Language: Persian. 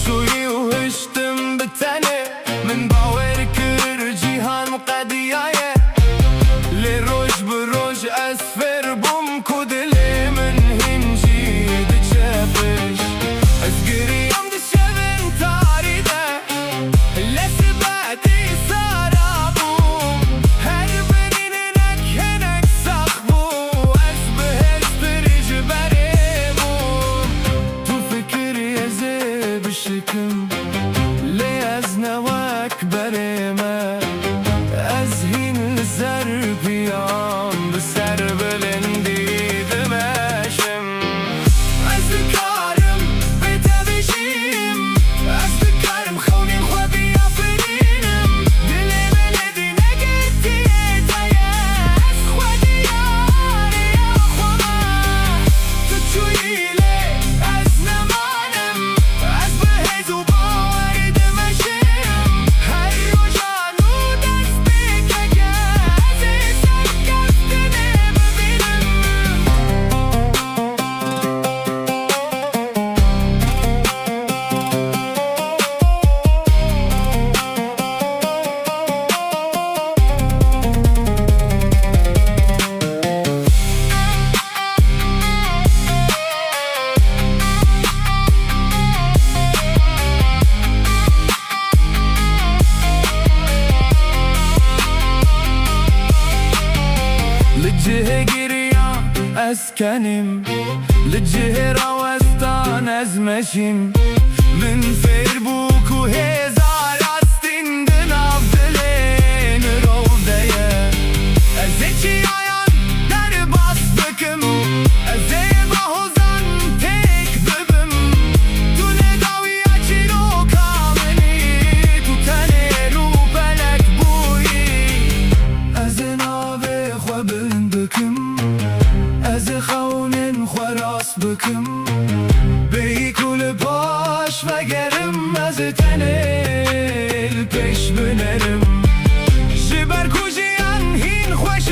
شوي وهشتم بالتاني من باور كر جيهان مقديايا لروج بروج أسفر بوم كودلي من هنجي دتشافش أزقري يوم دشافن تاريده لسباتي سارابوم هربنين هناك هناك ساخبو أسبهش بريج بريموم تو فكر يزي بشكم لي أزنواك بريمه أزهين الزربيان بسر بلندي دماشم أذكارم بتبشيم أذكارم خوني خوابي أفرينم دلي بلدي نقدي تياس خوادي ياري أخوما تتشويلي أزنمانم أزبهز وباور دمشيم هالرجانو دستي كجازي سكفتني ببينم لجه قريان أسكنم لجه روستان أزمشم من فيربوك وهزار أستين دناف دلين روضية أزيكي عيان در باس بكم أزي بحوزان تيك ببم تو نداوي أچيرو كامني تو تنيرو بلك بوي أزناوي خوابن بكم از خونن خراس بکم بی کل باش و گرم از تنل پیش بنرم جبر کجیان هین خوش